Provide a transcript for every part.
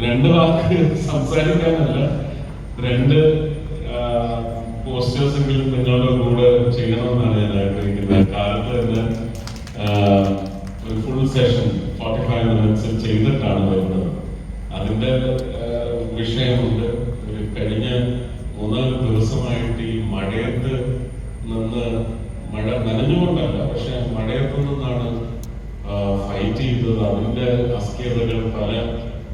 രണ്ട് വാക്ക് സംസാരിക്കാനല്ല, രണ്ട് പോസ്റ്റേഴ്സ് എങ്കിലും നിങ്ങളുടെ കൂടെ ചെയ്യണമെന്നാണ് ഞാൻ ആഗ്രഹിക്കുന്നത്. കാലത്ത് തന്നെ ഒരു ഫുൾ സെഷൻ 45 മിനിറ്റ്സ് ചെയ്തിട്ടാണ് വരുന്നത്. അതിൻ്റെ വിഷയമുണ്ട്. ഒരു കഴിഞ്ഞ 3-4 ദിവസമായിട്ട് ഈ മഴയത്ത് നിന്ന്, മഴ നനഞ്ഞുകൊണ്ടല്ല, പക്ഷെ മഴയത്ത് നിന്നാണ് ഫൈറ്റ് ചെയ്തത്. അതിൻ്റെ അസ്കിയതകൾ, പല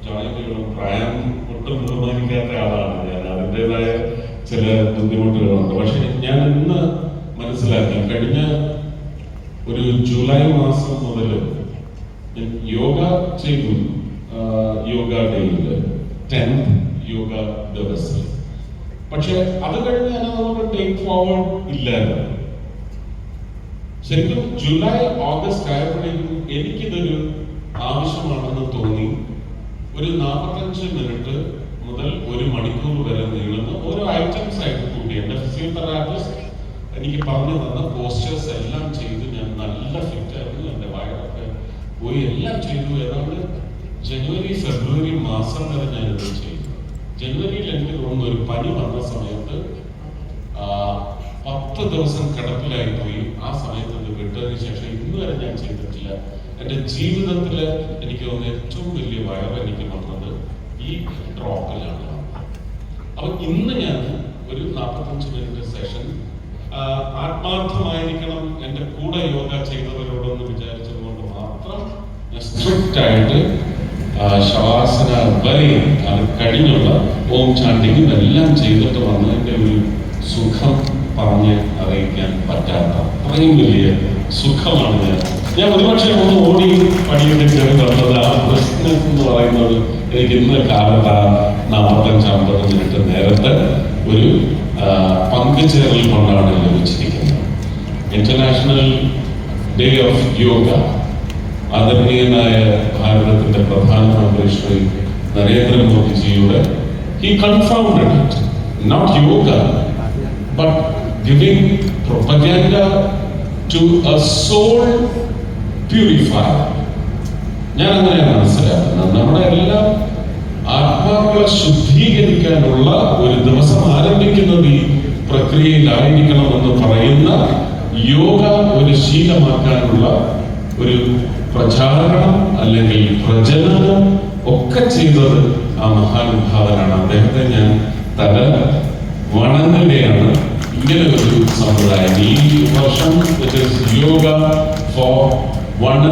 ജോയിന്റുകളും, പ്രായം ഒട്ടും ബഹുമാനിക്കാത്ത ആളാണ് ഞാൻ. അതിൻ്റെതായ ചില ബുദ്ധിമുട്ടുകളുണ്ട്. പക്ഷെ ഞാൻ ഇന്ന് മനസ്സിലാക്കി, കഴിഞ്ഞ ഒരു ജൂലൈ മാസം മുതൽ ഞാൻ യോഗ ചെയ്തു. യോഗ ഡേയിൽ 10th യോഗ ദിവസം. പക്ഷെ അത് കഴിഞ്ഞ് ഞാൻ അതുകൊണ്ട് ടേക്ക് ഫോർവേഡ് ഇല്ലായിരുന്നു. ശരിക്കും ജൂലൈ ഓഗസ്റ്റ് ആയപ്പോഴേക്കും എനിക്കിതൊരു ആവശ്യമാണെന്ന് തോന്നി. ഒരു 45 മിനിറ്റ് മുതൽ 1 മണിക്കൂർ വരെ നീളുന്ന ഓരോ ഐറ്റംസ് ആയിട്ട് കൂട്ടി എൻ്റെ ഫിസിയോതെറാപ്പിസ്റ്റ് എനിക്ക് പറഞ്ഞു തന്ന പോസ്റ്റേഴ്സ് എല്ലാം ചെയ്ത് ഞാൻ നല്ല ഫിറ്റ് ആയിരുന്നു. എൻ്റെ വയറൊക്കെ പോയി എല്ലാം ചെയ്തു. ഏതാണ്ട് ജനുവരി ഫെബ്രുവരി മാസം വരെ ഞാനിത് ചെയ്തു. ജനുവരിയിൽ എനിക്ക് തോന്നുന്നു ഒരു പനി വന്ന സമയത്ത് 10 ദിവസം കിടപ്പിലായി പോയി. ആ സമയത്ത് ഇത് വിട്ടതിന് ശേഷം ഇന്ന് വരെ ഞാൻ ചെയ്തിട്ടില്ല. എൻ്റെ ജീവിതത്തിൽ എനിക്ക് തോന്നുന്ന ഏറ്റവും വലിയ വയറ് എനിക്ക് വന്നത് ഈ ഡ്രോപ്പിലാണ്. അപ്പൊ ഇന്ന് ഞാൻ ഒരു 45 മിനിറ്റ് സെഷൻ ആത്മാർത്ഥമായിരിക്കണം എൻ്റെ കൂടെ യോഗ ചെയ്തവരോടൊന്ന് വിചാരിച്ചതുകൊണ്ട് മാത്രം ഞാൻ സ്ട്രിക്റ്റ് ആയിട്ട് ശവാസന വരെ അത് കഴിഞ്ഞുള്ള ഓം ചാണ്ടിങ്ങും എല്ലാം ചെയ്തിട്ട് വന്നതിൻ്റെ ഒരു സുഖം പറഞ്ഞ് അറിയിക്കാൻ പറ്റാത്ത അത്രയും വലിയ സുഖമാണ്. ഞാൻ ഒരുപക്ഷെ ഒന്ന് ഓടി പണിയൊക്കെ കയറി തന്നത് ആ പ്രശ്നം എന്ന് പറയുന്നത് എനിക്ക് ഇന്ന് കാലത്ത് 45-50 മിനിറ്റ് നേരത്തെ ഒരു പങ്കുചേരൽ കൊണ്ടാണ് ലഭിച്ചിരിക്കുന്നത്. ഇന്റർനാഷണൽ ഡേ ഓഫ് യോഗ ആദരണീയനായ ഭാരതത്തിന്റെ പ്രധാനമന്ത്രി Shri നരേന്ദ്രമോദിജിയുടെ he confounded it, not yoga but giving propaganda to a soul purifier. ഞാൻ അങ്ങനെ മനസ്സിലാക്കുന്നത് നമ്മുടെ എല്ലാം ആത്മാക്കളെ ശുദ്ധീകരിക്കാനുള്ള ഒരു ദിവസം ആരംഭിക്കുന്നത് ഈ പ്രക്രിയയിലായിരിക്കണമെന്ന് പറയുന്ന യോഗ ഒരു ശീലമാക്കാനുള്ള ഒരു പ്രചാരണം അല്ലെങ്കിൽ പ്രചരണം ഒക്കെ ചെയ്തത് ആ മഹാനുഭാവനാണ്. അദ്ദേഹത്തെ ഞാൻ തല വണങ്ങുകയാണ്. ഇങ്ങനെ ഒരു സമ്പ്രദായം ഈ വർഷം യോഗ ഫോർ വൺ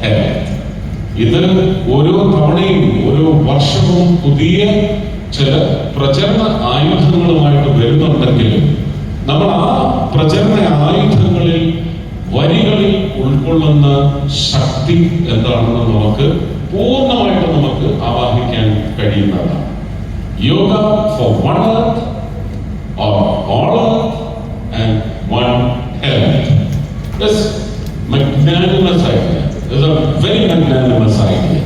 ഹെൽത്ത്. ഇത് ഓരോ തവണയും ഓരോ വർഷവും പുതിയ ചില പ്രചരണ ആയുധങ്ങളുമായിട്ട് വരുന്നുണ്ടെങ്കിലും നമ്മൾ ആ പ്രചരണ ആയുധങ്ങളിൽ വരികളിൽ ഉൾക്കൊള്ളുന്ന ശക്തി എന്താണെന്ന് നമുക്ക് പൂർണ്ണമായിട്ട് നമുക്ക് ആവാഹിക്കാൻ കഴിയുന്നതാണ്. Yoga for one earth or all earth and one health. This magnanimous idea is a very magnanimous idea.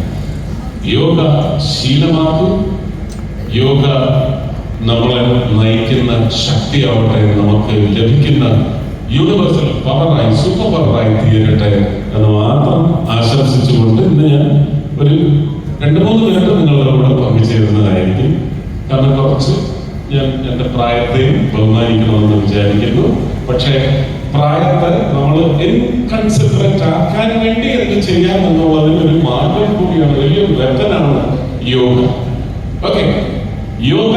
Yoga ശീലമാക്കും. യോഗ നമ്മളെ നയിക്കുന്ന ശക്തിയാവട്ടെ, നമുക്ക് ലഭിക്കുന്ന യൂണിവേഴ്സൽ പവറായി, സൂപ്പർ പവറായി തീരട്ടെ എന്ന് മാത്രം ആശംസിച്ചുകൊണ്ട് ഇന്ന് ഞാൻ ഒരു 2-3 മിനിറ്റ് നിങ്ങളുടെ കൂടെ പങ്കുചേരുന്നതായിരിക്കും. കാരണം കുറച്ച് ഞാൻ എൻ്റെ പ്രായത്തെയും ബഹുമാനിക്കണമെന്ന് വിചാരിക്കുന്നു. പക്ഷേ പ്രായത്തെ നമ്മൾ ഇൻകൺസിഡറേറ്റ് ആക്കാൻ വേണ്ടി എന്ത് ചെയ്യാം എന്നുള്ളതിന് ഒരു മാർഗം കൂടിയാണ്, വലിയൊരു വെപ്പനാണ് യോഗ. ഓക്കെ, യോഗ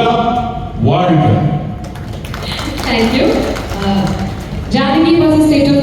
വാഴുക. Thank you. Janaki was a state of